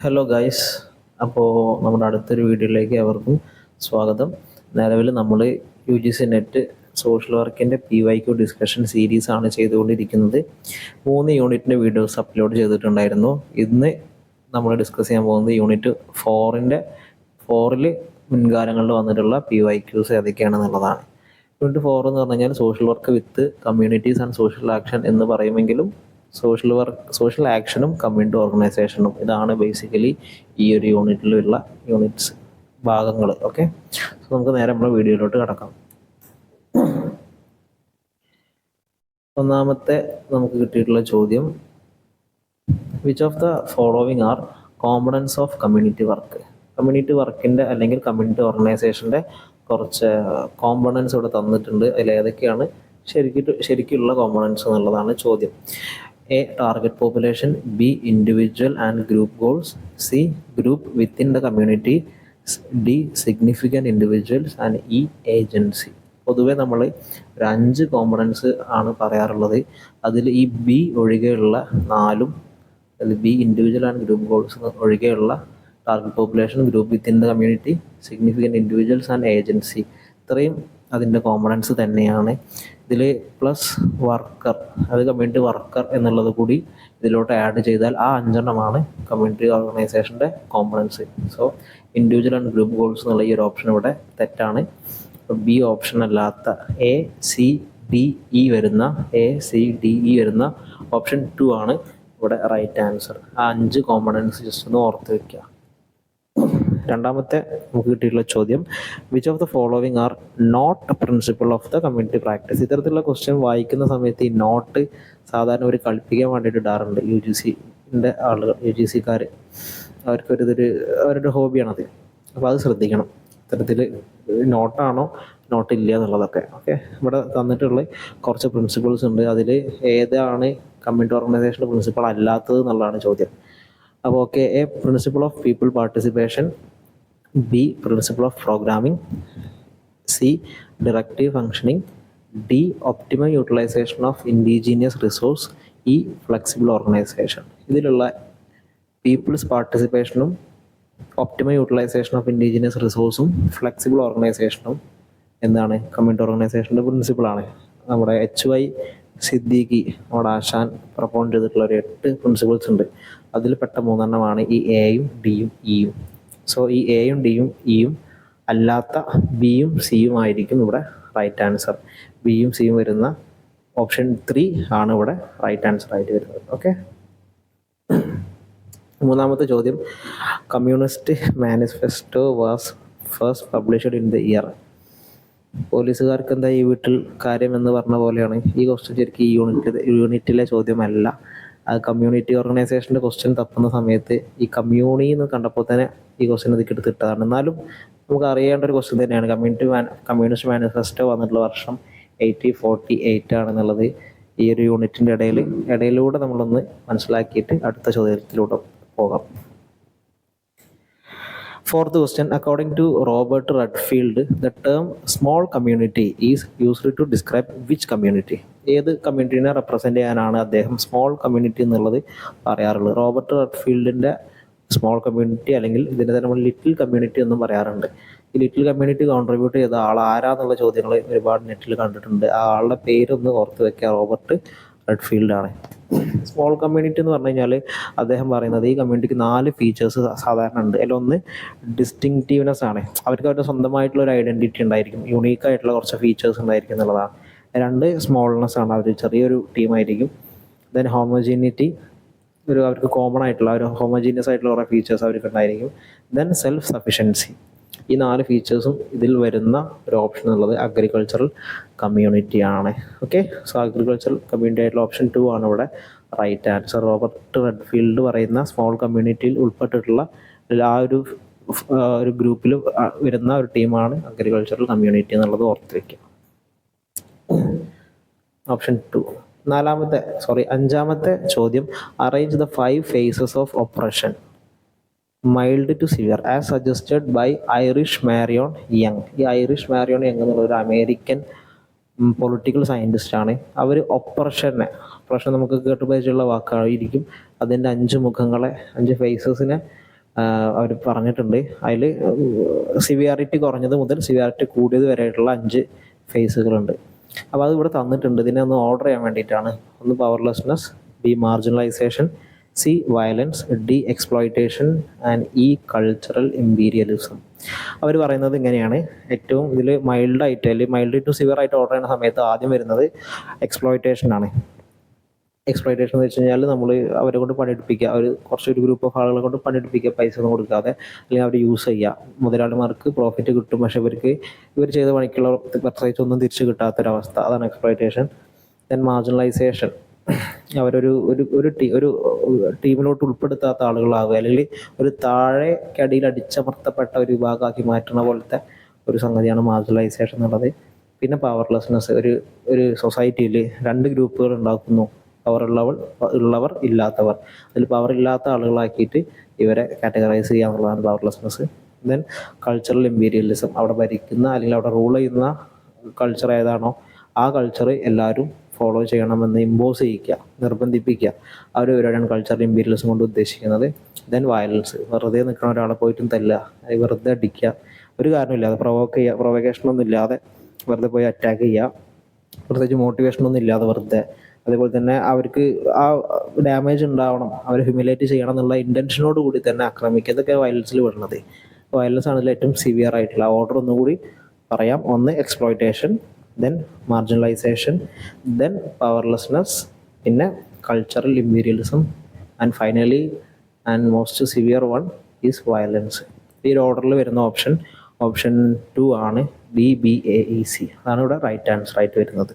Hello guys. അപ്പോൾ നമ്മുടെ അടുത്തൊരു വീഡിയോയിലേക്ക് അവർക്കും സ്വാഗതം. നിലവിൽ നമ്മൾ U G C net social വർക്കിൻ്റെ PYQ ഡിസ്കഷൻ സീരീസാണ് ചെയ്തുകൊണ്ടിരിക്കുന്നത്. 3 യൂണിറ്റിൻ്റെ വീഡിയോസ് അപ്ലോഡ് ചെയ്തിട്ടുണ്ടായിരുന്നു. ഇന്ന് നമ്മൾ ഡിസ്കസ് ചെയ്യാൻ പോകുന്നത് യൂണിറ്റ് 4ൽ മുൻകാലങ്ങളിൽ വന്നിട്ടുള്ള PYQs ഏതൊക്കെയാണെന്നുള്ളതാണ്. യൂണിറ്റ് 4 എന്ന് പറഞ്ഞു കഴിഞ്ഞാൽ social work with communities and social action എന്ന് പറയുമെങ്കിലും സോഷ്യൽ ആക്ഷനും കമ്മ്യൂണിറ്റി ഓർഗനൈസേഷനും ഇതാണ് ബേസിക്കലി ഈ ഒരു യൂണിറ്റിലുള്ള യൂണിറ്റ്സ് ഭാഗങ്ങൾ. ഓക്കെ, നമുക്ക് നേരെ നമ്മുടെ വീഡിയോയിലോട്ട് കിടക്കാം. ഒന്നാമത്തെ നമുക്ക് കിട്ടിയിട്ടുള്ള ചോദ്യം, which of the following R components of community work? Community വർക്കിൻ്റെ അല്ലെങ്കിൽ കമ്മ്യൂണിറ്റി ഓർഗനൈസേഷൻ്റെ കുറച്ച് കോമ്പണൻസ് ഇവിടെ തന്നിട്ടുണ്ട്. അതിൽ ഏതൊക്കെയാണ് ശരിക്കുള്ള കോമ്പണൻസ് എന്നുള്ളതാണ് ചോദ്യം. A. Target population. B. Individual and group goals. C. Group within the community. D. Significant individuals. And E. Agency. പൊതുവെ നമ്മൾ ഒരു 5 കോമ്പണൻസ് ആണ് പറയാറുള്ളത്. അതിൽ ഈ ബി ഒഴികെയുള്ള 4ഉം, അതിൽ B individual and group goals ഒഴികെയുള്ള target population, group within the community, significant individuals and agency, ഇത്രയും അതിൻ്റെ കോമ്പണൻസ് തന്നെയാണ്. ഇതിൽ പ്ലസ് വർക്കർ, അത് കമ്മ്യൂണിറ്റി വർക്കർ എന്നുള്ളത് കൂടി ഇതിലോട്ട് ആഡ് ചെയ്താൽ ആ 5എണ്ണമാണ് കമ്മ്യൂണിറ്റി ഓർഗനൈസേഷൻ്റെ components. So individual and group goals എന്നുള്ള ഈ ഒരു ഓപ്ഷൻ ഇവിടെ തെറ്റാണ്. ബി ഓപ്ഷൻ അല്ലാത്ത ACDE വരുന്ന ഓപ്ഷൻ 2 ആണ് ഇവിടെ റൈറ്റ് ആൻസർ. ആ 5 കോമ്പണൻസ് ജസ്റ്റ് ഒന്ന് ഓർത്ത് വയ്ക്കുക. രണ്ടാമത്തെ നമുക്ക് കിട്ടിയിട്ടുള്ള ചോദ്യം, which of the following are not a principle of the community practice? ഇത്തരത്തിലുള്ള ക്വസ്റ്റ്യൻ വായിക്കുന്ന സമയത്ത് ഈ നോട്ട് സാധാരണ ഒരു കളിപ്പിക്കാൻ വേണ്ടിയിട്ട് ഇടാറുണ്ട്. UGCൻ്റെ ആളുകൾ, UGCക്കാർ, അവരുടെ ഹോബിയാണത്. അപ്പോൾ അത് ശ്രദ്ധിക്കണം. ഇത്തരത്തിൽ നോട്ടാണോ നോട്ട് ഇല്ല എന്നുള്ളതൊക്കെ. ഓക്കെ, ഇവിടെ തന്നിട്ടുള്ള കുറച്ച് പ്രിൻസിപ്പിൾസ് ഉണ്ട്. അതിൽ ഏതാണ് കമ്മ്യൂണിറ്റി ഓർഗനൈസേഷൻ്റെ പ്രിൻസിപ്പിൾ അല്ലാത്തത് എന്നുള്ളതാണ് ചോദ്യം. അപ്പോൾ okay, A principle of people participation, B principle of programming, C directive functioning, D optimum utilisation of indigenous resource, E flexible organisation. ഇതിലുള്ള പീപ്പിൾസ് പാർട്ടിസിപ്പേഷനും ഒപ്റ്റിമം യൂട്ടിലൈസേഷൻ ഓഫ് ഇൻഡിജീനിയസ് റിസോഴ്സും ഫ്ലെക്സിബിൾ ഓർഗനൈസേഷനും എന്താണ് കമ്മ്യൂണിറ്റി ഓർഗനൈസേഷൻ്റെ പ്രിൻസിപ്പിളാണ്. നമ്മുടെ HY സിദ്ദീഖി, നമ്മുടെ ആശാൻ പ്രപ്പോണ്ട് ചെയ്തിട്ടുള്ള ഒരു 8 പ്രിൻസിപ്പിൾസ് ഉണ്ട്. അതിൽ പെട്ട 3എണ്ണമാണ് ഈ എയും ഡിയും ഇയും. സോ ഈ എയും ഡിയും ഇയും അല്ലാത്ത ബിയും സിയും ആയിരിക്കും ഇവിടെ റൈറ്റ് ആൻസർ. ബിയും സിയും വരുന്ന ഓപ്ഷൻ 3 ആണ് ഇവിടെ റൈറ്റ് ആൻസർ ആയിട്ട് വരുന്നത്. ഓക്കെ, മൂന്നാമത്തെ ചോദ്യം, communist manifesto was first published in the year? പോലീസുകാർക്ക് എന്താ ഈ വീട്ടിൽ കാര്യം എന്ന് പറഞ്ഞ പോലെയാണ് ഈ ക്വസ്റ്റ്യൻ. ശരിക്കും ഈ യൂണിറ്റിലെ ചോദ്യമല്ല. കമ്മ്യൂണിറ്റി ഓർഗനൈസേഷൻ്റെ ക്വസ്റ്റ്യൻ തപ്പുന്ന സമയത്ത് ഈ കമ്മ്യൂണി എന്ന് കണ്ടപ്പോൾ തന്നെ ഈ ക്വസ്റ്റ്യൻ ഇതിക്ക് എടുത്തിട്ടതാണ്. എന്നാലും നമുക്ക് അറിയേണ്ട ഒരു ക്വസ്റ്റ്യൻ തന്നെയാണ്. കമ്മ്യൂണിസ്റ്റ് മാനിഫെസ്റ്റോ വന്നിട്ടുള്ള വർഷം 1848 ആണെന്നുള്ളത് ഈ ഒരു യൂണിറ്റിൻ്റെ ഇടയിലൂടെ നമ്മളൊന്ന് മനസ്സിലാക്കിയിട്ട് അടുത്ത ചോദ്യത്തിലൂടെ പോകാം. Fourth question, according to Robert Redfield, the term small community is used to describe which community? ഏത് കമ്മ്യൂണിറ്റിനെ റെപ്രസെൻ്റ് ചെയ്യാനാണ് അദ്ദേഹം സ്മോൾ കമ്മ്യൂണിറ്റി എന്നുള്ളത് പറയാറുള്ളത്? റോബർട്ട് റെഡ്ഫീൽഡിൻ്റെ സ്മോൾ കമ്മ്യൂണിറ്റി, അല്ലെങ്കിൽ ഇതിനെ തന്നെ നമ്മൾ ലിറ്റിൽ കമ്മ്യൂണിറ്റി എന്നും പറയാറുണ്ട്. ഈ ലിറ്റിൽ കമ്മ്യൂണിറ്റി കോൺട്രിബ്യൂട്ട് ചെയ്ത ആൾ ആരാന്നുള്ള ചോദ്യങ്ങൾ ഒരുപാട് നെറ്റിൽ കണ്ടിട്ടുണ്ട്. ആ ആളുടെ പേരൊന്ന് ഓർത്ത് വെക്കുക, റോബർട്ട് റെഡ്ഫീൽഡ് ആണ്. സ്മോൾ കമ്മ്യൂണിറ്റി എന്ന് പറഞ്ഞു കഴിഞ്ഞാൽ അദ്ദേഹം പറയുന്നത് ഈ കമ്മ്യൂണിറ്റിക്ക് 4 ഫീച്ചേഴ്സ് സാധാരണ ഉണ്ട്. അതിലൊന്ന് ഡിസ്റ്റിങ്റ്റീവ്നെസ് ആണ്. അവർക്ക് അവരുടെ സ്വന്തമായിട്ടുള്ള ഒരു ഐഡൻറ്റിറ്റി ഉണ്ടായിരിക്കും, യുണീക്കായിട്ടുള്ള കുറച്ച് ഫീച്ചേഴ്സ് ഉണ്ടായിരിക്കും എന്നുള്ളതാണ്. 2 സ്മോൾനെസ് ആണ്, അവർ ചെറിയൊരു ടീമായിരിക്കും. ദെൻ ഹോമോജീനിറ്റി, അവർക്ക് കോമൺ ആയിട്ടുള്ള ഒരു ഹോമോജീനിയസ് ആയിട്ടുള്ള കുറേ ഫീച്ചേഴ്സ് അവർക്ക് ഉണ്ടായിരിക്കും. Then self sufficiency. ഈ 4 ഫീച്ചേഴ്സും ഇതിൽ വരുന്ന ഒരു ഓപ്ഷൻ ഉള്ളത് അഗ്രികൾച്ചറൽ കമ്മ്യൂണിറ്റി ആണ്. ഓക്കെ, സോ അഗ്രികൾച്ചറൽ കമ്മ്യൂണിറ്റി ആയിട്ടുള്ള ഓപ്ഷൻ 2 ആണ് ഇവിടെ റൈറ്റ് ആൻസർ. റോബർട്ട് റെഡ്ഫീൽഡ് പറയുന്ന സ്മോൾ കമ്മ്യൂണിറ്റിയിൽ ഉൾപ്പെട്ടിട്ടുള്ള ആ ഒരു ഗ്രൂപ്പിൽ വരുന്ന ഒരു ടീമാണ് അഗ്രികൾച്ചറൽ കമ്മ്യൂണിറ്റി എന്നുള്ളത് ഓർത്ത് വയ്ക്കുക. ഓപ്ഷൻ 2. അഞ്ചാമത്തെ ചോദ്യം, arrange the 5 phases of oppression mild to severe as suggested by Iris Marion Young. ഈ ഐറിഷ് മാരിയോൺ യങ് എന്നുള്ള ഒരു അമേരിക്കൻ പൊളിറ്റിക്കൽ സയൻറ്റിസ്റ്റാണ്. അവർ ഒപ്രഷൻ നമുക്ക് കേട്ടുപരിചയമുള്ള വാക്കായിരിക്കും. അതിൻ്റെ 5 മുഖങ്ങളെ, 5 ഫേസസിനെ അവർ പറഞ്ഞിട്ടുണ്ട്. അതിൽ സിവിയാരിറ്റി കുറഞ്ഞത് മുതൽ സിവിയാരിറ്റി കൂടിയത് വരെയായിട്ടുള്ള 5 ഫേസുകളുണ്ട്. അപ്പോൾ അത് ഇവിടെ തന്നിട്ടുണ്ട്. ഇതിനെ ഒന്ന് ഓർഡർ ചെയ്യാൻ വേണ്ടിയിട്ടാണ്. ഒന്ന് powerlessness, B marginalisation, C violence, D exploitation and E cultural imperialism. അവർ പറയുന്നത് ഇങ്ങനെയാണ്. ഏറ്റവും ഇതിൽ മൈൽഡായിട്ട് അല്ലെങ്കിൽ മൈൽഡ് ടു സിവിയർ ആയിട്ട് ഓർഡർ ചെയ്യുന്ന സമയത്ത് ആദ്യം വരുന്നത് എക്സ്പ്ലോയിറ്റേഷൻ ആണ്. എക്സ്പ്ലോയിറ്റേഷൻ എന്ന് വെച്ച് കഴിഞ്ഞാൽ നമ്മൾ അവരെ കൊണ്ട് പണിയെടുപ്പിക്കുക, ഒരു ഗ്രൂപ്പ് ഓഫ് ആളുകളെ കൊണ്ട് പണിയെടുപ്പിക്കുക, പൈസ ഒന്നും കൊടുക്കാതെ, അല്ലെങ്കിൽ അവർ യൂസ് ചെയ്യുക. മുതലാളിമാർക്ക് പ്രോഫിറ്റ് കിട്ടും, പക്ഷെ ഇവർ ചെയ്ത പണിക്കുള്ള പെർസൈസ് ഒന്നും തിരിച്ച് കിട്ടാത്തൊരവസ്ഥ. അതാണ് എക്സ്പ്ലോയിറ്റേഷൻ. ദെൻ മാർജിനലൈസേഷൻ, അവരൊരു ടീമിലോട്ട് ഉൾപ്പെടുത്താത്ത ആളുകളാകുക, അല്ലെങ്കിൽ ഒരു താഴേക്കടിയിൽ അടിച്ചമർത്തപ്പെട്ട ഒരു വിഭാഗമാക്കി മാറ്റുന്ന പോലത്തെ ഒരു സംഗതിയാണ് മാർജിനലൈസേഷൻ എന്നുള്ളത്. പിന്നെ പവർലെസ്നെസ്, ഒരു സൊസൈറ്റിയിൽ 2 ഗ്രൂപ്പുകൾ ഉണ്ടാക്കുന്നു, ഉള്ളവർ ഇല്ലാത്തവർ. അതിൽ പവർ ഇല്ലാത്ത ആളുകളാക്കിയിട്ട് ഇവരെ കാറ്റഗറൈസ് ചെയ്യുക എന്നുള്ളതാണ് പവർലെസ്നെസ്. ദെൻ കൾച്ചറൽ ഇമ്പീരിയലിസം, അവിടെ ഭരിക്കുന്ന അല്ലെങ്കിൽ അവിടെ റൂൾ ചെയ്യുന്ന കൾച്ചർ ഏതാണോ ആ കൾച്ചർ എല്ലാവരും ഫോളോ ചെയ്യണമെന്ന് ഇമ്പോസ് ചെയ്യിക്കുക, നിർബന്ധിപ്പിക്കുക. അവർ ഇവരുടെയാണ് കൾച്ചറൽ ഇമ്പീരിയലിസം കൊണ്ട് ഉദ്ദേശിക്കുന്നത്. ദെൻ വയലൻസ്, വെറുതെ നിൽക്കുന്ന ഒരാളെ പോയിട്ടും തല്ലുക, വെറുതെ അടിക്കുക, ഒരു കാരണമില്ലാതെ പ്രൊവോക്കേഷനൊന്നും ഇല്ലാതെ വെറുതെ പോയി അറ്റാക്ക് ചെയ്യുക, പ്രത്യേകിച്ച് മോട്ടിവേഷനൊന്നും ഇല്ലാതെ വെറുതെ. അതേപോലെ തന്നെ അവർക്ക് ആ ഡാമേജ് ഉണ്ടാവണം, അവരെ ഹ്യൂമിലേറ്റ് ചെയ്യണം എന്നുള്ള ഇൻറ്റൻഷനോട് കൂടി തന്നെ ആക്രമിക്കുക. ഇതൊക്കെ വയലൻസിൽ വരുന്നത്. വയലൻസ് ആണല്ലോ ഏറ്റവും സിവിയർ ആയിട്ടുള്ള. ഓർഡർ ഒന്നുകൂടി പറയാം. ഒന്ന് exploitation, then marginalisation, then powerlessness, പിന്നെ cultural imperialism, and finally and most severe one is violence. ഈ ഒരു ഓർഡറിൽ വരുന്ന ഓപ്ഷൻ 2 ആണ്, DBAEC. അതാണ് ഇവിടെ റൈറ്റ് ആൻസർ ആയിട്ട് വരുന്നത്.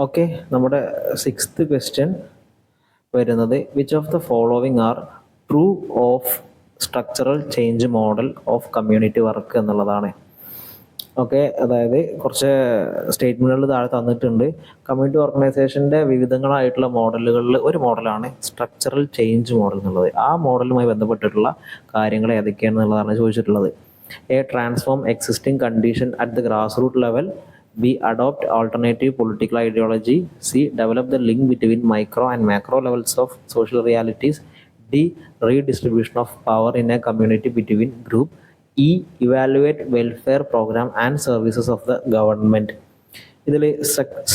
ഓക്കെ, നമ്മുടെ 6th ക്വസ്റ്റ്യൻ വരുന്നത് which of the following are true of structural change model of community work എന്നുള്ളതാണ്. ഓക്കെ, അതായത് കുറച്ച് സ്റ്റേറ്റ്മെൻറ്റുകൾ താഴെ തന്നിട്ടുണ്ട്. കമ്മ്യൂണിറ്റി ഓർഗനൈസേഷൻ്റെ വിവിധങ്ങളായിട്ടുള്ള മോഡലുകളിൽ ഒരു മോഡലാണ് സ്ട്രക്ചറൽ ചേഞ്ച് മോഡൽ എന്നുള്ളത്. ആ മോഡലുമായി ബന്ധപ്പെട്ടിട്ടുള്ള കാര്യങ്ങൾ ഏതൊക്കെയാണെന്നുള്ളതാണ് ചോദിച്ചിട്ടുള്ളത്. A, transform existing condition at the grass root level. B, adopt alternative political ideology. C, develop the link between micro and macro levels of social realities. D, redistribution of power in a community between group. E, evaluate welfare program and services of the government. ഇതിൽ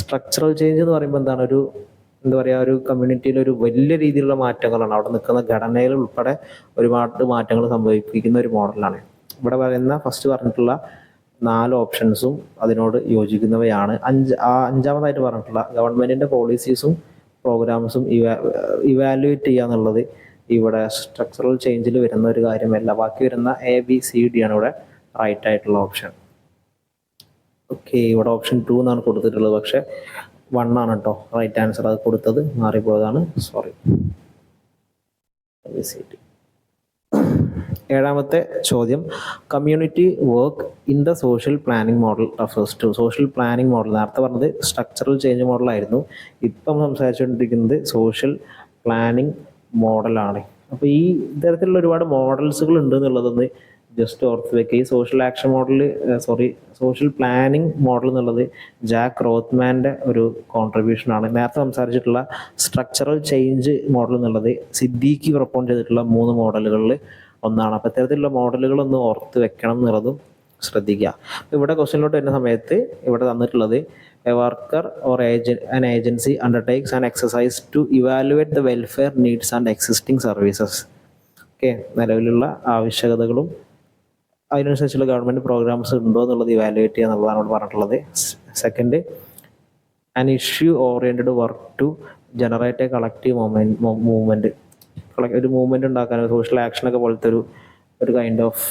structural change എന്ന് പറയുമ്പോൾ എന്താണ്, ഒരു കമ്മ്യൂണിറ്റിയിൽ ഒരു വലിയ രീതിയിലുള്ള മാറ്റങ്ങളാണ്. അവിടെ നിൽക്കുന്ന ഘടനയിൽ ഉൾപ്പെടെ ഒരുപാട് മാറ്റങ്ങൾ സംഭവിപ്പിക്കുന്ന ഒരു മോഡലാണ്. ഇവിടെ പറയുന്ന ഫസ്റ്റ് പറഞ്ഞിട്ടുള്ള 4 ഓപ്ഷൻസും അതിനോട് യോജിക്കുന്നവയാണ്. അഞ്ചാമതായിട്ട് പറഞ്ഞിട്ടുള്ള ഗവൺമെൻറ്റിൻ്റെ പോളിസീസും പ്രോഗ്രാംസും ഇവാലുവേറ്റ് ചെയ്യുക എന്നുള്ളത് ഇവിടെ സ്ട്രക്ചറൽ ചേഞ്ചിൽ വരുന്ന ഒരു കാര്യമല്ല. ബാക്കി വരുന്ന ABCD ആണ് ഇവിടെ റൈറ്റ് ആയിട്ടുള്ള ഓപ്ഷൻ. ഓക്കെ, ഇവിടെ ഓപ്ഷൻ 2 എന്നാണ് കൊടുത്തിട്ടുള്ളത്, പക്ഷേ 1 ആണ് കേട്ടോ റൈറ്റ് ആൻസർ. അത് കൊടുത്തത് മാറിപ്പോയതാണ്, സോറി. ABCD. 7ാമത്തെ ചോദ്യം, community work in the social planning model refers to. Social planning model നേരത്തെ പറഞ്ഞത് സ്ട്രക്ചറൽ ചേഞ്ച് മോഡലായിരുന്നു, ഇപ്പം സംസാരിച്ചുകൊണ്ടിരിക്കുന്നത് സോഷ്യൽ പ്ലാനിംഗ് മോഡലാണ്. അപ്പോൾ ഈ ഇത്തരത്തിലുള്ള ഒരുപാട് മോഡൽസുകൾ ഉണ്ട് എന്നുള്ളതൊന്ന് ജസ്റ്റ് ഓർത്ത് വെക്കുക. ഈ സോഷ്യൽ പ്ലാനിംഗ് മോഡൽ എന്നുള്ളത് ജാക്ക് റോത്ത്മാൻ്റെ ഒരു കോൺട്രിബ്യൂഷനാണ്. നേരത്തെ സംസാരിച്ചിട്ടുള്ള സ്ട്രക്ചറൽ ചേഞ്ച് മോഡൽ എന്നുള്ളത് സിദ്ദീഖി പ്രൊപ്പോണ്ട് ചെയ്തിട്ടുള്ള 3 മോഡലുകളിൽ ഒന്നാണ്. അപ്പോൾ ഇത്തരത്തിലുള്ള മോഡലുകളൊന്ന് ഓർത്ത് വെക്കണം എന്നുള്ളതും ശ്രദ്ധിക്കുക. ഇവിടെ ക്വസ്റ്റ്യനിലോട്ട് വരുന്ന സമയത്ത് ഇവിടെ തന്നിട്ടുള്ളത് A worker or an agency undertakes an exercise to evaluate the welfare needs and existing services. Okay, നിലവിലുള്ള ആവശ്യകതകളും അതിനനുസരിച്ചുള്ള ഗവൺമെൻറ് പ്രോഗ്രാംസ് ഉണ്ടോ എന്നുള്ളത് ഇവാലുവേറ്റ് ചെയ്യുക എന്നുള്ളതാണ് ഇവിടെ പറഞ്ഞിട്ടുള്ളത്. Second, an issue oriented work to generate a collective movement. ഒരു മൂവ്മെൻറ്റ് ഉണ്ടാക്കാൻ, സോഷ്യൽ ആക്ഷനൊക്കെ പോലത്തെ ഒരു കൈൻഡ് ഓഫ്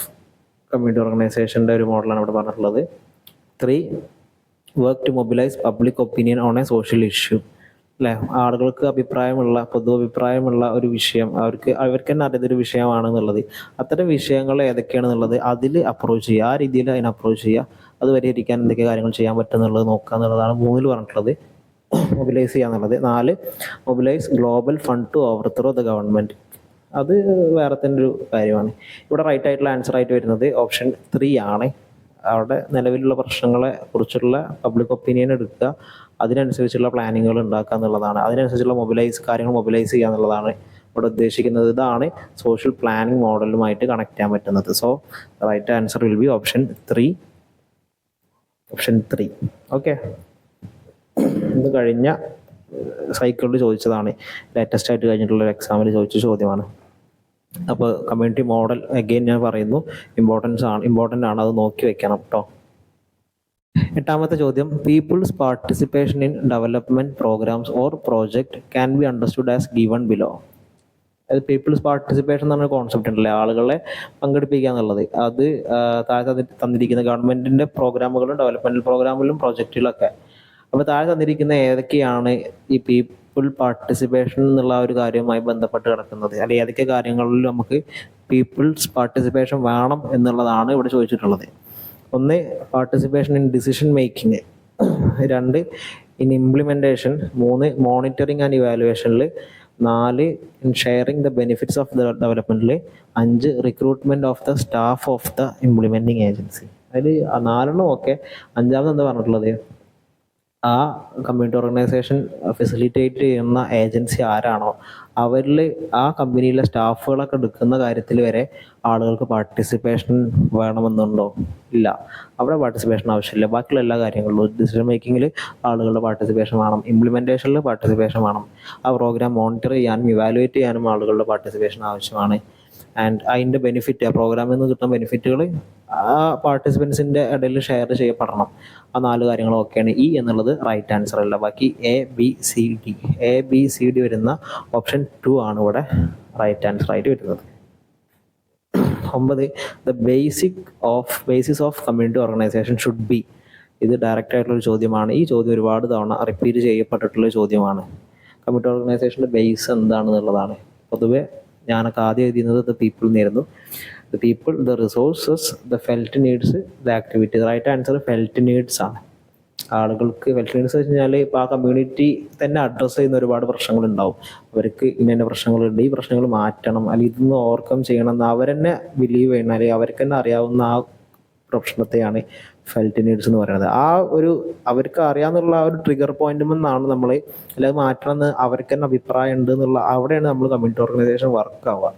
കമ്മ്യൂണിറ്റി ഓർഗനൈസേഷൻ്റെ ഒരു മോഡലാണ് ഇവിടെ പറഞ്ഞിട്ടുള്ളത്. 3, work to mobilise public opinion on a social issue. അല്ലേ, ആളുകൾക്ക് പൊതു അഭിപ്രായമുള്ള ഒരു വിഷയം അവർക്ക് തന്നെ അറിയാത്തൊരു വിഷയമാണെന്നുള്ളത്, അത്തരം വിഷയങ്ങൾ ഏതൊക്കെയാണെന്നുള്ളത് അതിൽ അപ്രോച്ച് ചെയ്യുക, ആ രീതിയിൽ അതിനെ അപ്രോച്ച് ചെയ്യുക, അത് പരിഹരിക്കാൻ എന്തൊക്കെ കാര്യങ്ങൾ ചെയ്യാൻ പറ്റുമെന്നുള്ളത് നോക്കുക എന്നുള്ളതാണ് 3 പറഞ്ഞിട്ടുള്ളത്. മൊബിലൈസ് ചെയ്യുക എന്നുള്ളത്. 4, mobilise global fund to overthrow the government. അത് വേറെ തന്നെ ഒരു കാര്യമാണ്. ഇവിടെ റൈറ്റ് ആയിട്ടുള്ള ആൻസർ ആയിട്ട് വരുന്നത് ഓപ്ഷൻ 3 ആണ്. അവിടെ നിലവിലുള്ള പ്രശ്നങ്ങളെ കുറിച്ചുള്ള പബ്ലിക് ഒപ്പീനിയൻ എടുക്കുക, അതിനനുസരിച്ചുള്ള പ്ലാനിങ്ങുകൾ ഉണ്ടാക്കുക എന്നുള്ളതാണ്. അതിനനുസരിച്ചുള്ള കാര്യങ്ങൾ മൊബിലൈസ് ചെയ്യുക എന്നുള്ളതാണ് ഇവിടെ ഉദ്ദേശിക്കുന്നത്. ഇതാണ് സോഷ്യൽ പ്ലാനിങ് മോഡലുമായിട്ട് കണക്ട് ചെയ്യാൻ പറ്റുന്നത്. So right answer will be option 3. Okay, ഇത് കഴിഞ്ഞ സൈക്കിളിൽ ചോദിച്ചതാണ്, ലേറ്റസ്റ്റ് ആയിട്ട് കഴിഞ്ഞിട്ടുള്ള ഒരു എക്സാമിൽ ചോദിച്ച ചോദ്യമാണ്. അപ്പോൾ കമ്മ്യൂണിറ്റി മോഡൽ അഗെയിൻ ഞാൻ പറയുന്നു, ഇമ്പോർട്ടൻ്റ് ആണ്, അത് നോക്കി വെക്കണം കേട്ടോ. 8ാമത്തെ ചോദ്യം, people's participation in development programmes or project can be understood as given below. അത് പീപ്പിൾസ് പാർട്ടിസിപ്പേഷൻ എന്ന് പറഞ്ഞ കോൺസെപ്റ്റ് ഉണ്ടല്ലേ, ആളുകളെ പങ്കെടുപ്പിക്കുക എന്നുള്ളത്. അത് താഴെ തന്നിരിക്കുന്ന ഗവൺമെന്റിന്റെ പ്രോഗ്രാമുകളും ഡെവലപ്മെന്റ് പ്രോഗ്രാമുകളും പ്രോജക്റ്റുകളൊക്കെ. അപ്പോൾ താഴെ തന്നിരിക്കുന്ന ഏതൊക്കെയാണ് ഈ പീപ്പിൾ പാർട്ടിസിപ്പേഷൻ എന്നുള്ള ഒരു കാര്യവുമായി ബന്ധപ്പെട്ട് കിടക്കുന്നത്, അല്ലെങ്കിൽ ഏതൊക്കെ കാര്യങ്ങളിൽ നമുക്ക് പീപ്പിൾസ് പാർട്ടിസിപ്പേഷൻ വേണം എന്നുള്ളതാണ് ഇവിടെ ചോദിച്ചിട്ടുള്ളത്. 1, participation in decision making. 2, in implementation. 3, monitoring and ഇവാലുവേഷനിൽ. 4, in sharing the benefits of the ഡെവലപ്മെന്റിൽ. 5, recruitment of the staff of the implementing agency. അതിൽ 4 ഓക്കെ. 5ാമത് എന്താ പറഞ്ഞിട്ടുള്ളത്, ആ കമ്മ്യൂണിറ്റി ഓർഗനൈസേഷൻ ഫെസിലിറ്റേറ്റ് ചെയ്യുന്ന ഏജൻസി ആരാണോ അവരിൽ ആ കമ്പനിയിലെ സ്റ്റാഫുകളൊക്കെ എടുക്കുന്ന കാര്യത്തിൽ വരെ ആളുകൾക്ക് പാർട്ടിസിപ്പേഷൻ വേണമെന്നുണ്ടോ? ഇല്ല, അവിടെ പാർട്ടിസിപ്പേഷൻ ആവശ്യമില്ല. ബാക്കിയുള്ള എല്ലാ കാര്യങ്ങളിലും ഡിസിഷൻ മേക്കിങ്ങിൽ ആളുകളുടെ പാർട്ടിസിപ്പേഷൻ വേണം, ഇംപ്ലിമെൻറ്റേഷനിൽ പാർട്ടിസിപ്പേഷൻ വേണം, ആ പ്രോഗ്രാം മോണിറ്റർ ചെയ്യാനും ഇവാലുവേറ്റ് ചെയ്യാനും ആളുകളുടെ പാർട്ടിസിപ്പേഷൻ ആവശ്യമാണ്. ആൻഡ് അതിൻ്റെ ബെനിഫിറ്റ്, ആ പ്രോഗ്രാമിൽ നിന്ന് കിട്ടുന്ന ബെനിഫിറ്റുകൾ ആ പാർട്ടിസിപ്പൻസിൻ്റെ ഇടയിൽ ഷെയർ ചെയ്യപ്പെടണം. ആ 4 കാര്യങ്ങളൊക്കെയാണ്. ഇ എന്നുള്ളത് റൈറ്റ് ആൻസർ അല്ല. ബാക്കി എ ബി സി ഡി വരുന്ന ഓപ്ഷൻ 2 ആണ് ഇവിടെ റൈറ്റ് ആൻസർ ആയിട്ട് വരുന്നത്. 9, the basis of community organisation should be. ഇത് ഡയറക്റ്റ് ആയിട്ടുള്ളൊരു ചോദ്യമാണ്. ഈ ചോദ്യം ഒരുപാട് തവണ റിപ്പീറ്റ് ചെയ്യപ്പെട്ടിട്ടുള്ള ചോദ്യമാണ്. കമ്മ്യൂണിറ്റി ഓർഗനൈസേഷൻ്റെ ബേസ് എന്താണെന്നുള്ളതാണ്. പൊതുവെ ഞാനൊക്കെ ആദ്യം എഴുതുന്നത് ദ പീപ്പിൾ എന്നായിരുന്നു. The people, the resources, the felt needs, the activity. Right answer felt needs ആണ്. ആളുകൾക്ക് ഫെൽറ്റ് നീഡ്സ് വെച്ച് കഴിഞ്ഞാൽ ഇപ്പോൾ ആ കമ്മ്യൂണിറ്റി തന്നെ അഡ്രസ്സ് ചെയ്യുന്ന ഒരുപാട് പ്രശ്നങ്ങളുണ്ടാവും. അവർക്ക് ഇന്ന പ്രശ്നങ്ങളുണ്ട്, ഈ പ്രശ്നങ്ങൾ മാറ്റണം, അല്ലെങ്കിൽ ഇതൊന്ന് ഓവർകം ചെയ്യണം എന്ന് അവരെന്നെ ബിലീവ് ചെയ്യണം, അല്ലെങ്കിൽ അവർക്ക് തന്നെ അറിയാവുന്ന ആ പ്രശ്നത്തെയാണ് ഫെൽറ്റ് നീഡ്സ് എന്ന് പറയുന്നത്. ആ ഒരു അവർക്ക് അറിയാമെന്നുള്ള ആ ഒരു ട്രിഗർ പോയിന്റിൽ നമ്മൾ അല്ലെങ്കിൽ മാറ്റണം എന്ന് അവർക്ക് തന്നെ അഭിപ്രായം ഉണ്ട് എന്നുള്ള അവിടെയാണ് നമ്മൾ കമ്മ്യൂണിറ്റി ഓർഗനൈസേഷൻ വർക്ക് ആവുക.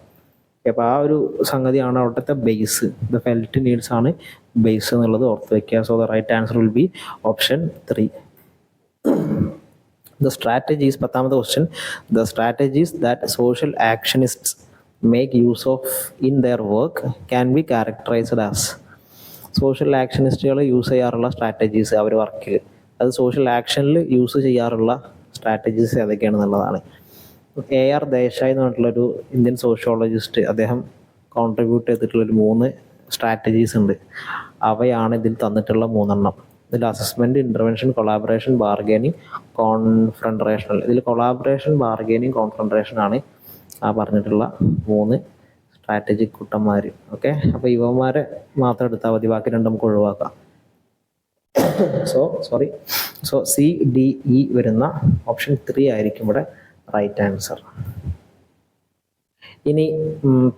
അപ്പോൾ ആ ഒരു സംഗതിയാണ് അവിടുത്തെ ബേസ്. ദ ഫെൽറ്റ് നീഡ്സ് ആണ് ബേസ് എന്നുള്ളത് ഓർത്ത് വയ്ക്കുക. So the right answer will be option 3. The strategies. 10ാമത്തെ question, the strategies that social actionists make use of in their work can be characterised as. Social ആക്ഷനിസ്റ്റുകൾ use ചെയ്യാറുള്ള strategies അവർ വർക്കിൽ, അത് സോഷ്യൽ ആക്ഷനിൽ യൂസ് ചെയ്യാറുള്ള സ്ട്രാറ്റജീസ് ഏതൊക്കെയാണെന്നുള്ളതാണ്. AR Desai എന്ന് പറഞ്ഞിട്ടുള്ളൊരു ഇന്ത്യൻ സോഷ്യോളജിസ്റ്റ്, അദ്ദേഹം കോൺട്രിബ്യൂട്ട് ചെയ്തിട്ടുള്ളൊരു 3 സ്ട്രാറ്റജീസ് ഉണ്ട്. അവയാണ് ഇതിൽ തന്നിട്ടുള്ള 3 ഇതിൽ അസസ്മെൻറ്റ്, ഇൻ്റർവെൻഷൻ, കൊളാബറേഷൻ, ബാർഗെയിനിങ്, കോൺഫ്രൺട്രേഷണൽ. ഇതിൽ കൊളാബറേഷൻ, ബാർഗെയിനിങ്, കോൺഫ്രൺട്രേഷൻ ആണ് ആ പറഞ്ഞിട്ടുള്ള 3 സ്ട്രാറ്റജിക് കുട്ടന്മാർ. ഓക്കെ, അപ്പോൾ ഇവന്മാരെ മാത്രം എടുത്താൽ മതി, ബാക്കി 2 നമുക്ക് ഒഴിവാക്കാം. സോ CDE വരുന്ന ഓപ്ഷൻ 3 ആയിരിക്കും ഇവിടെ റൈറ്റ് ആൻസർ. ഇനി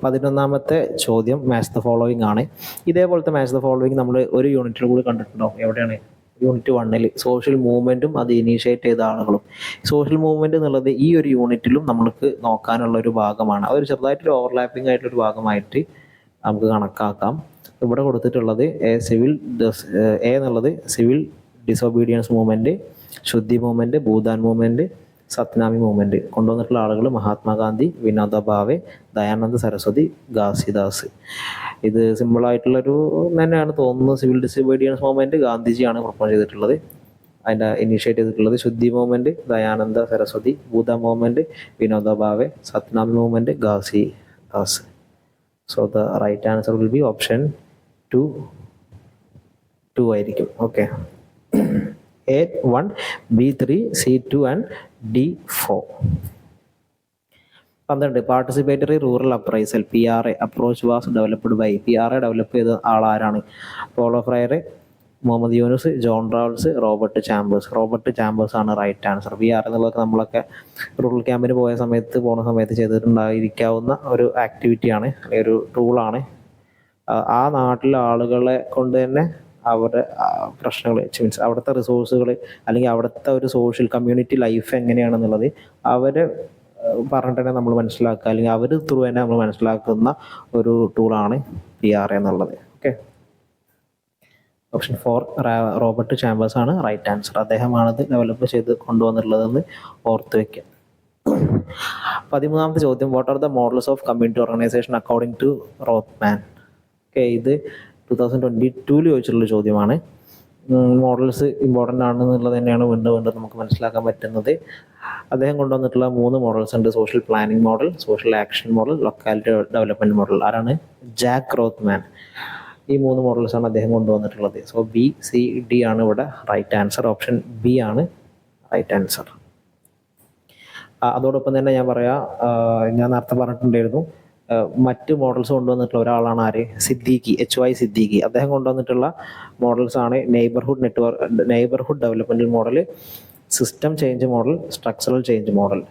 11ാമത്തെ ചോദ്യം മാച്ച് ദ ഫോളോവിങ് ആണ്. ഇതേപോലത്തെ മാച്ച് ദ ഫോളോവിങ് നമ്മൾ ഒരു യൂണിറ്റിൽ കൂടി കണ്ടിട്ടുണ്ടാവും. എവിടെയാണ്? യൂണിറ്റ് 1 സോഷ്യൽ മൂവ്മെൻറ്റും അത് ഇനീഷ്യേറ്റ് ചെയ്ത ആളുകളും. സോഷ്യൽ മൂവ്മെൻറ്റ് എന്നുള്ളത് ഈ ഒരു യൂണിറ്റിലും നമ്മൾക്ക് നോക്കാനുള്ള ഒരു ഭാഗമാണ്. അതൊരു ചെറുതായിട്ടൊരു ഓവർലാപ്പിംഗ് ആയിട്ടുള്ളൊരു ഭാഗമായിട്ട് നമുക്ക് കണക്കാക്കാം. ഇവിടെ കൊടുത്തിട്ടുള്ളത് എ എന്നുള്ളത് സിവിൽ ഡിസൊബീഡിയൻസ് മൂവ്മെൻറ്റ്, ശുദ്ധി മൂവ്മെൻറ്റ്, ഭൂദാൻ മൂവ്മെൻറ്റ്, സത്നാമി മൂവ്മെൻറ്റ്. കൊണ്ടുവന്നിട്ടുള്ള ആളുകൾ മഹാത്മാഗാന്ധി, വിനോദ ഭാവെ, ദയാനന്ദ സരസ്വതി, ഘാസിദാസ്. ഇത് സിമ്പിളായിട്ടുള്ളൊരു തന്നെയാണ് തോന്നുന്നത്. സിവിൽ ഡിസൊബീഡിയൻസ് മൂവ്മെൻറ്റ് ഗാന്ധിജിയാണ് പ്രൊപ്പോസ് ചെയ്തിട്ടുള്ളത്, അതിൻ്റെ ഇനീഷ്യേറ്റ് ചെയ്തിട്ടുള്ളത്. Shuddhi movement Dayananda Saraswati, Bhoodan movement Vinoba Bhave, Satnami movement Ghasidas. So the right answer will be option 2 ആയിരിക്കും. Okay, A1, B3, C2 and D4. 12 participatory rural appraisal PRA approach was developed by. PRA develop ചെയ്ത ആളാരാണ്? Paulo Freire, Muhammad Yunus, John Rawls, Robert Chambers ആണ് right answer. PRA എന്നുള്ളതൊക്കെ നമ്മളൊക്കെ rural ക്യാമ്പിന് പോണ സമയത്ത് ചെയ്തിട്ടുണ്ടായിരിക്കാവുന്ന ഒരു ആക്ടിവിറ്റിയാണ്, അല്ലെങ്കിൽ ഒരു ടൂളാണ്. ആ നാട്ടിലെ ആളുകളെ കൊണ്ട് തന്നെ അവരുടെ പ്രശ്നങ്ങൾ, മീൻസ് അവിടുത്തെ റിസോഴ്സുകൾ, അല്ലെങ്കിൽ അവിടുത്തെ ഒരു സോഷ്യൽ കമ്മ്യൂണിറ്റി ലൈഫ് എങ്ങനെയാണെന്നുള്ളത് അവരെ പറഞ്ഞിട്ട് തന്നെ നമ്മൾ മനസ്സിലാക്കുക, അല്ലെങ്കിൽ അവർ ത്രൂ തന്നെ നമ്മൾ മനസ്സിലാക്കുന്ന ഒരു ടൂളാണ് PRA എന്നുള്ളത്. ഓക്കെ, ഓപ്ഷൻ 4 റോബർട്ട് ചാമ്പേഴ്സ് ആണ് റൈറ്റ് ആൻസർ. അദ്ദേഹമാണത് ഡെവലപ്പ് ചെയ്ത് കൊണ്ടുവന്നിട്ടുള്ളതെന്ന് ഓർത്ത് വയ്ക്കുക. 13ാമത്തെ ചോദ്യം, what are the models of community organization according to Rothman? Okay, ഇത് 2022 ചോദിച്ചിട്ടുള്ള ചോദ്യമാണ്. മോഡൽസ് ഇമ്പോർട്ടൻ്റ് ആണെന്നുള്ളത് തന്നെയാണ് വീണ്ടും നമുക്ക് മനസ്സിലാക്കാൻ പറ്റുന്നത്. അദ്ദേഹം കൊണ്ടുവന്നിട്ടുള്ള 3 മോഡൽസ് ഉണ്ട്: social planning model, social action model, locality development model. ആരാണ്? ജാക്ക് റോത്ത്മാൻ. ഈ 3 മോഡൽസാണ് അദ്ദേഹം കൊണ്ടുവന്നിട്ടുള്ളത്. സോ BCD ആണ് ഇവിടെ റൈറ്റ് ആൻസർ. ഓപ്ഷൻ B ആണ് റൈറ്റ് ആൻസർ. അതോടൊപ്പം തന്നെ ഞാൻ പറയാം, ഞാൻ നേരത്തെ പറഞ്ഞിട്ടുണ്ടായിരുന്നു, മറ്റ് മോഡൽസ് കൊണ്ടുവന്നിട്ടുള്ള ഒരാളാണ് ആര്? സിദ്ദീഖി, HY സിദ്ദീഖി. അദ്ദേഹം കൊണ്ടുവന്നിട്ടുള്ള മോഡൽസ് ആണ് neighbourhood developmental model, system change model, structural change model.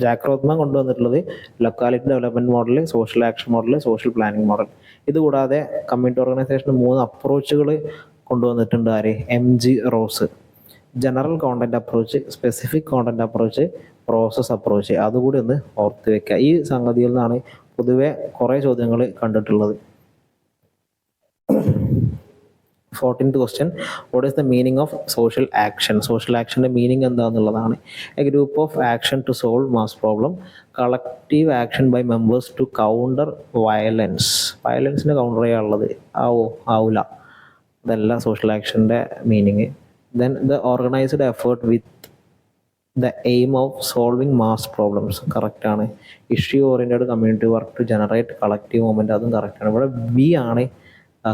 Jack Rothman കൊണ്ടുവന്നിട്ടുള്ളത് locality development model, social action model, social planning model. ഇതുകൂടാതെ കമ്മ്യൂണിറ്റി ഓർഗനൈസേഷന് 3 അപ്രോച്ചുകൾ കൊണ്ടുവന്നിട്ടുണ്ട് ആര്? MG Ross. General content approach, specific content approach, process approach. അതുകൂടി ഒന്ന് ഓർത്ത് വെക്കുക. ഈ സംഗതിയിൽ നിന്നാണ് പൊതുവെ കുറേ ചോദ്യങ്ങൾ കണ്ടിട്ടുള്ളത്. 14th question, what is the meaning of social action? Social ആക്ഷൻ്റെ മീനിങ് എന്താണെന്നുള്ളതാണ്. A group of action to solve mass problem, collective action by members to counter violence. വയലൻസിന് കൗണ്ടർ ചെയ്യാനുള്ളത് ആവില്ല. അതല്ല സോഷ്യൽ ആക്ഷൻ്റെ meaning. Then the organized effort with the aim of solving mass problems. Correct ആണ്. Issue oriented community work to generate collective movement. അതും കറക്റ്റാണ്. ഇവിടെ B ആണ്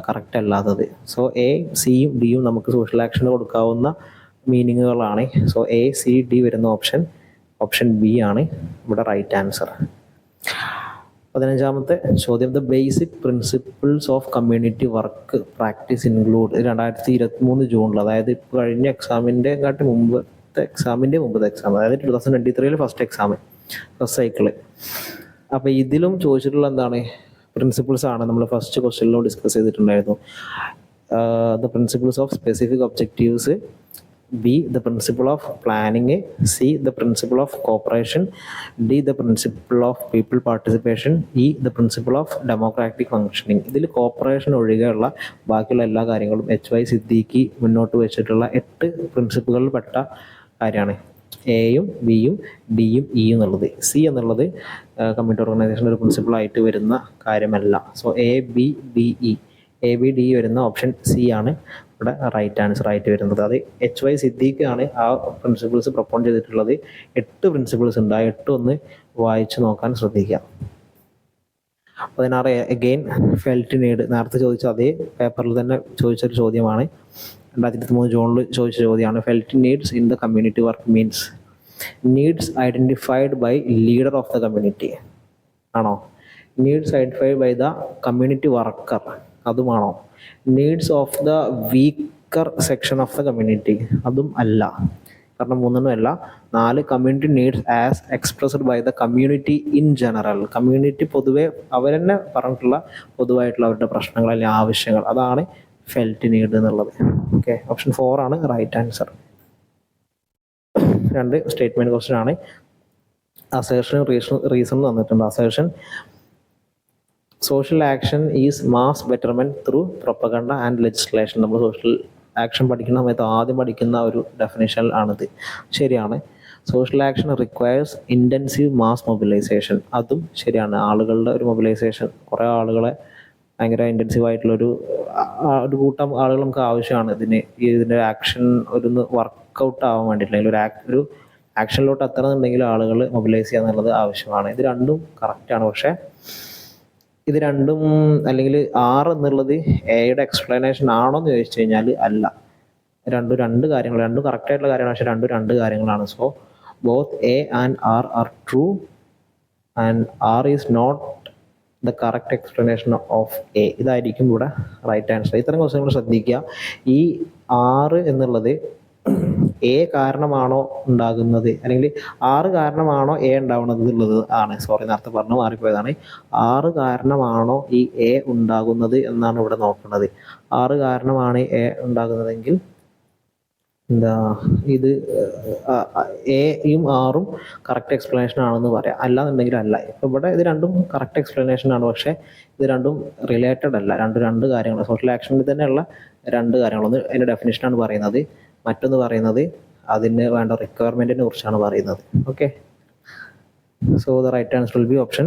കറക്റ്റ് അല്ലാത്തത്. സോ A, C, D നമുക്ക് സോഷ്യൽ ആക്ഷന് കൊടുക്കാവുന്ന മീനിങ്ങുകളാണ്. സോ A, C, D വരുന്ന ഓപ്ഷൻ B ആണ് ഇവിടെ റൈറ്റ് ആൻസർ. 15ാമത്തെ ചോദ്യം, the basic principles of community work practice include. 2023 ജൂണിൽ, അതായത് ഇപ്പോൾ കഴിഞ്ഞ എക്സാമിൻ്റെ മുമ്പത്തെ എക്സാം, അതായത് 2023 ഫസ്റ്റ് എക്സാം, ഫസ്റ്റ് സൈക്കിള്. അപ്പോൾ ഇതിലും ചോദിച്ചിട്ടുള്ള എന്താണ്? പ്രിൻസിപ്പിൾസ് ആണ്. നമ്മൾ ഫസ്റ്റ് ക്വസ്റ്റ്യനിലും ഡിസ്കസ് ചെയ്തിട്ടുണ്ടായിരുന്നു. The principles of specific objectives, B, the principle of planning, C, the principle of cooperation, D, the principle of people participation, E, the principle of democratic functioning. ഇതിൽ corporation ഒഴികെയുള്ള ബാക്കിയുള്ള എല്ലാ കാര്യങ്ങളും HY Siddiqui മുന്നോട്ട് വെച്ചിട്ടുള്ള 8 പ്രിൻസിപ്പുകളിൽ പെട്ട കാര്യമാണ്. എയും ബിയും ഡിയും ഇ എന്നുള്ളത്. സി എന്നുള്ളത് കമ്മ്യൂണിറ്റി ഓർഗനൈസേഷൻ്റെ ഒരു പ്രിൻസിപ്പിളായിട്ട് വരുന്ന കാര്യമല്ല. സോ എ ബി ഡി വരുന്ന ഓപ്ഷൻ സി ആണ് ഇവിടെ റൈറ്റ് ആൻസർ ആയിട്ട് വരുന്നത്. അത് HY സിദ്ദീഖ് ആണ് ആ പ്രിൻസിപ്പിൾസ് പ്രൊപ്പോൺ ചെയ്തിട്ടുള്ളത്. 8 പ്രിൻസിപ്പിൾസ് ഉണ്ട്. ആ 8 ഒന്ന് വായിച്ച് നോക്കാൻ ശ്രദ്ധിക്കുക. 16 അഗെയിൻ ഫെൽറ്റ് നീഡ്. നേരത്തെ ചോദിച്ച അതേ പേപ്പറിൽ തന്നെ ചോദിച്ചൊരു ചോദ്യമാണ്. 2023 ജൂണിൽ ചോദിച്ച ചോദ്യമാണ്. Felt needs in the community work means needs identified by leader of the community ആണോ? Needs identified by the community worker അതുമാണോ? Needs of the weaker section of the community അതും അല്ല. കാരണം 3 അല്ല. 4 community needs as expressed by the community in general. Community പൊതുവെ അവരെന്നെ പറഞ്ഞിട്ടുള്ള പൊതുവായിട്ടുള്ള അവരുടെ പ്രശ്നങ്ങൾ അല്ലെങ്കിൽ ആവശ്യങ്ങൾ, അതാണ് ഫെൽറ്റ് നീഡ് എന്നുള്ളത്. ഓക്കെ, ഓപ്ഷൻ 4 ആണ് റൈറ്റ് ആൻസർ. 2 സ്റ്റേറ്റ്മെന്റ് ക്വസ്റ്റ്യൻ ആണ്. അസേർഷൻ റീസൺ തന്നിട്ടുണ്ട്. Assertion social action is mass betterment through propaganda and legislation. നമ്മൾ സോഷ്യൽ ആക്ഷൻ പഠിക്കുന്ന സമയത്ത് ആദ്യം പഠിക്കുന്ന ഒരു ഡെഫിനേഷൻ ആണിത്. ശരിയാണ്. Social action requires intensive mass mobilisation. അതും ശരിയാണ്. ആളുകളുടെ ഒരു മൊബിലൈസേഷൻ, കുറേ ആളുകളെ ഭയങ്കര ഇൻറ്റൻസീവായിട്ടുള്ളൊരു കൂട്ടം ആളുകൾ നമുക്ക് ആവശ്യമാണ് ഇതിൻ്റെ ആക്ഷൻ ഒരു വർക്കൗട്ട് ആവാൻ വേണ്ടിയിട്ട്, അല്ലെങ്കിൽ ഒരു ആക്ഷനിലോട്ട് എത്തണമെന്നുണ്ടെങ്കിൽ ആളുകൾ മൊബിലൈസ് ചെയ്യുക എന്നുള്ളത് ആവശ്യമാണ്. ഇത് രണ്ടും കറക്റ്റാണ്. പക്ഷേ ഇത് രണ്ടും അല്ലെങ്കിൽ 6 എന്നുള്ളത് എയുടെ എക്സ്പ്ലനേഷൻ ആണോ എന്ന് ചോദിച്ചു കഴിഞ്ഞാൽ അല്ല. രണ്ട് കാര്യങ്ങൾ, രണ്ടും കറക്റ്റായിട്ടുള്ള കാര്യമാണ്. പക്ഷേ രണ്ട് കാര്യങ്ങളാണ്. So both A and R true and R is not the correct explanation of A. ഇതായിരിക്കും ഇവിടെ റൈറ്റ് ആൻസർ. ഇത്തരം ക്വസ്റ്റ്യങ്ങൾ ശ്രദ്ധിക്കുക. ഈ 6 എന്നുള്ളത് എ കാരണമാണോ ഉണ്ടാകുന്നത്, അല്ലെങ്കിൽ 6 കാരണമാണോ എ ഉണ്ടാവുന്നത് എന്നുള്ളത് ആണ്. സോറി, നേരത്തെ പറഞ്ഞു മാറിപ്പോയതാണ്. 6 കാരണമാണോ ഈ എ ഉണ്ടാകുന്നത് എന്നാണ് ഇവിടെ നോക്കുന്നത്. 6 കാരണമാണ് എ ഉണ്ടാകുന്നതെങ്കിൽ എന്താ ഇത് എയും ആറും കറക്റ്റ് എക്സ്പ്ലനേഷൻ ആണെന്ന് പറയാം, അല്ലാന്നുണ്ടെങ്കിൽ അല്ല. ഇപ്പം ഇവിടെ ഇത് രണ്ടും കറക്റ്റ് എക്സ്പ്ലനേഷൻ ആണ്, പക്ഷേ ഇത് രണ്ടും റിലേറ്റഡ് അല്ല. രണ്ട് കാര്യങ്ങൾ, സോഷ്യൽ ആക്ഷനിൽ തന്നെയുള്ള രണ്ട് കാര്യങ്ങൾ. ഒന്ന് അതിൻ്റെ ഡെഫിനിഷനാണ് പറയുന്നത്, മറ്റൊന്ന് പറയുന്നത് അതിന് വേണ്ട റിക്വയർമെൻറ്റിനെ കുറിച്ചാണ് പറയുന്നത്. Okay, so the right answer will be option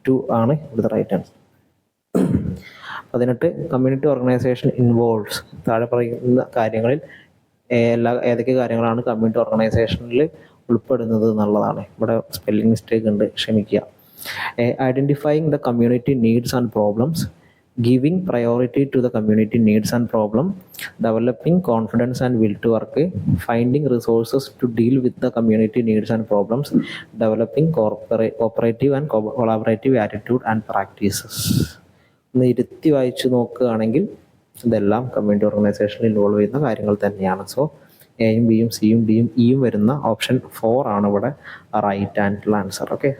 2 ആണ് ഇവിടുത്തെ right answer. 18 community organisation involves. താഴെ പറയുന്ന കാര്യങ്ങളിൽ ഏതൊക്കെ കാര്യങ്ങളാണ് കമ്മ്യൂണിറ്റി ഓർഗനൈസേഷനിൽ ഉൾപ്പെടുന്നത് എന്നുള്ളതാണ്. ഇവിടെ സ്പെല്ലിംഗ് മിസ്റ്റേക്ക് ഉണ്ട്, ക്ഷമിക്കുക. Identifying the community needs and problems, giving priority to the community needs and problem, developing confidence and will to work, finding resources to deal with the community needs and problems, developing cooperative and collaborative attitude and practices. ഒന്ന് ഇരുത്തി വായിച്ചു നോക്കുകയാണെങ്കിൽ ഇതെല്ലാം community ഓർഗനൈസേഷനിൽ involve ചെയ്യുന്ന കാര്യങ്ങൾ തന്നെയാണ്. So എയും ബിയും സിയും ഡിയും ഇയും വരുന്ന ഓപ്ഷൻ 4 ആണ് ഇവിടെ റൈറ്റ് ആൻഡ് ആൻസർ. ഓക്കെ,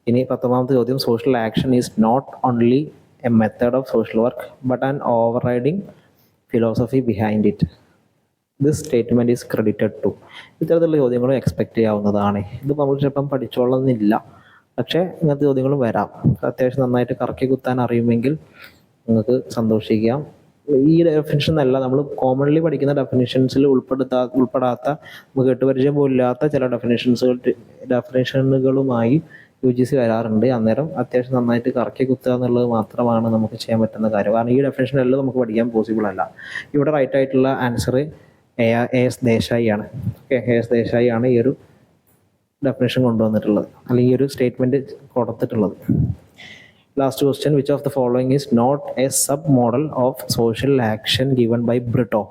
ഇനി 19ാമത്തെ ചോദ്യം. Social action is not only a method of social work but an overriding philosophy behind it. This statement is credited to. ഇത്തരത്തിലുള്ള ചോദ്യങ്ങളും എക്സ്പെക്ട് ചെയ്യാവുന്നതാണ്. ഇത് നമ്മൾ ചിലപ്പം പഠിച്ചോളുന്നില്ല, പക്ഷേ ഇങ്ങനത്തെ ചോദ്യങ്ങളും വരാം. അത്യാവശ്യം നന്നായിട്ട് കറക്കി കുത്താൻ അറിയുമെങ്കിൽ നിങ്ങൾക്ക് സന്തോഷിക്കാം. ഈ ഡെഫിനിഷൻ എന്നല്ല, നമ്മൾ കോമൺലി പഠിക്കുന്ന ഡെഫിനിഷൻസിൽ ഉൾപ്പെടാത്ത, നമുക്ക് കേട്ടുപരിചയം പോലില്ലാത്ത ചില ഡെഫിനിഷനുകളുമായി UGC വരാറുണ്ട്. അന്നേരം അത്യാവശ്യം നന്നായിട്ട് കറക്കി കുത്തുക എന്നുള്ളത് മാത്രമാണ് നമുക്ക് ചെയ്യാൻ പറ്റുന്ന കാര്യം. കാരണം ഈ ഡെഫിനിഷനെല്ലാം നമുക്ക് പഠിക്കാൻ പോസിബിൾ അല്ല. ഇവിടെ റൈറ്റ് ആയിട്ടുള്ള ആൻസർ AS ദേശായി ആണ്. ഓക്കെ, AS ദേശായി ആണ് ഈ ഒരു ഡെഫിനിഷൻ കൊണ്ടുവന്നിട്ടുള്ളത്, അല്ലെങ്കിൽ ഈ ഒരു സ്റ്റേറ്റ്മെൻറ്റ് കൊടുത്തിട്ടുള്ളത്. Last question. Which of the following is not a sub model of social action given by Britto.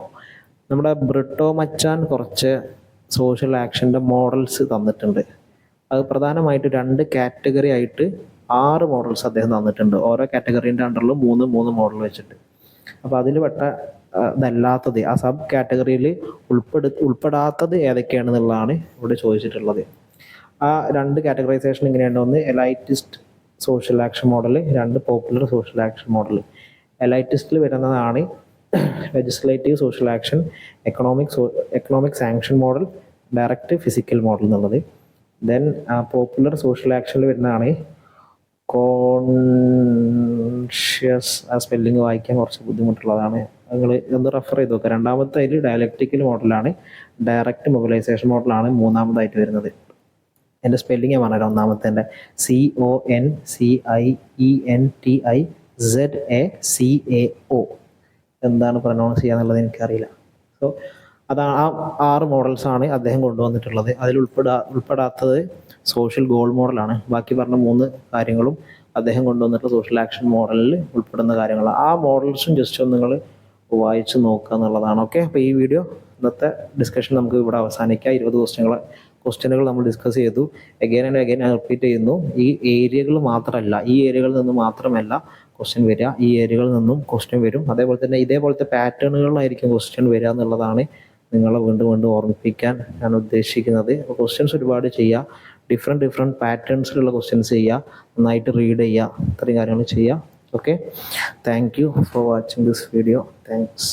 നമ്മുടെ ബ്രിട്ടോ മച്ചാൻ കുറച്ച് സോഷ്യൽ ആക്ഷൻ്റെ മോഡൽസ് തന്നിട്ടുണ്ട്. അത് പ്രധാനമായിട്ട് 2 കാറ്റഗറി ആയിട്ട് 6 മോഡൽസ് അദ്ദേഹം തന്നിട്ടുണ്ട്. ഓരോ കാറ്റഗറീൻ്റെ അണ്ടറിലും 3 മോഡൽ വെച്ചിട്ട്. അപ്പോൾ അതിൽ പെട്ട ഇതല്ലാത്തത്, ആ സബ് കാറ്റഗറിയിൽ ഉൾപ്പെടാത്തത് ഏതൊക്കെയാണെന്നുള്ളതാണ് ഇവിടെ ചോദിച്ചിട്ടുള്ളത്. ആ 2 കാറ്റഗറൈസേഷൻ ഇങ്ങനെയാണ്. ഒന്ന് elitist social action model, 2 popular social action model. എലൈറ്റിസ്റ്റിൽ വരുന്നതാണ് legislative social action, economic sanction model, direct physical model എന്നുള്ളത്. ദെൻ പോപ്പുലർ സോഷ്യൽ ആക്ഷനിൽ വരുന്നതാണ് കോൺഷ്യസ്. ആ സ്പെല്ലിങ് വായിക്കാൻ കുറച്ച് ബുദ്ധിമുട്ടുള്ളതാണ്, നിങ്ങൾ ഒന്ന് റെഫർ ചെയ്ത് നോക്കുക. രണ്ടാമത്തെ അതിൽ ഡയലക്റ്റിക്കൽ മോഡലാണ്, ഡയറക്റ്റ് മൊബിലൈസേഷൻ മോഡലാണ് മൂന്നാമതായിട്ട് വരുന്നത്. എൻ്റെ സ്പെല്ലിങ് ഞാൻ പറഞ്ഞുതരാം. ഒന്നാമത്തെ CONCIENTIZACAO. എന്താണ് പ്രൊനൗൺസ് ചെയ്യാന്നുള്ളത് എനിക്കറിയില്ല. സോ അതാണ് ആ 6 മോഡൽസാണ് അദ്ദേഹം കൊണ്ടുവന്നിട്ടുള്ളത്. അതിൽ ഉൾപ്പെടാത്തത് സോഷ്യൽ ഗോൾ മോഡലാണ്. ബാക്കി പറഞ്ഞ 3 കാര്യങ്ങളും അദ്ദേഹം കൊണ്ടുവന്നിട്ടുള്ള സോഷ്യൽ ആക്ഷൻ മോഡലിൽ ഉൾപ്പെടുന്ന കാര്യങ്ങളാണ്. ആ മോഡൽസും ജസ്റ്റ് ഒന്ന് നിങ്ങൾ വായിച്ച് നോക്കുക എന്നുള്ളതാണ്. ഓക്കെ, അപ്പോൾ ഈ വീഡിയോ, ഇന്നത്തെ ഡിസ്കഷൻ നമുക്ക് ഇവിടെ അവസാനിക്കാം. 20 ക്വസ്റ്റ്യനുകൾ നമ്മൾ ഡിസ്കസ് ചെയ്തു. അഗൈൻ ആൻഡ് അഗൈൻ ഞാൻ റിപ്പീറ്റ് ചെയ്യുന്നു, ഈ ഏരിയകളിൽ നിന്ന് മാത്രമല്ല ക്വസ്റ്റ്യൻ വരിക, ഈ ഏരിയകളിൽ നിന്നും ക്വസ്റ്റ്യൻ വരും. അതേപോലെ തന്നെ ഇതേപോലത്തെ പാറ്റേണുകളിലായിരിക്കും ക്വസ്റ്റ്യൻ വരിക എന്നുള്ളതാണ് നിങ്ങളെ വീണ്ടും ഓർമ്മിപ്പിക്കാൻ ഞാൻ ഉദ്ദേശിക്കുന്നത്. അപ്പോൾ ക്വസ്റ്റ്യൻസ് ഒരുപാട് ചെയ്യുക, ഡിഫറെൻറ്റ് പാറ്റേൺസിലുള്ള ക്വസ്റ്റ്യൻസ് ചെയ്യുക, നന്നായിട്ട് റീഡ് ചെയ്യുക, ഇത്രയും കാര്യങ്ങൾ ചെയ്യുക. Okay, thank you for watching this video. Thanks.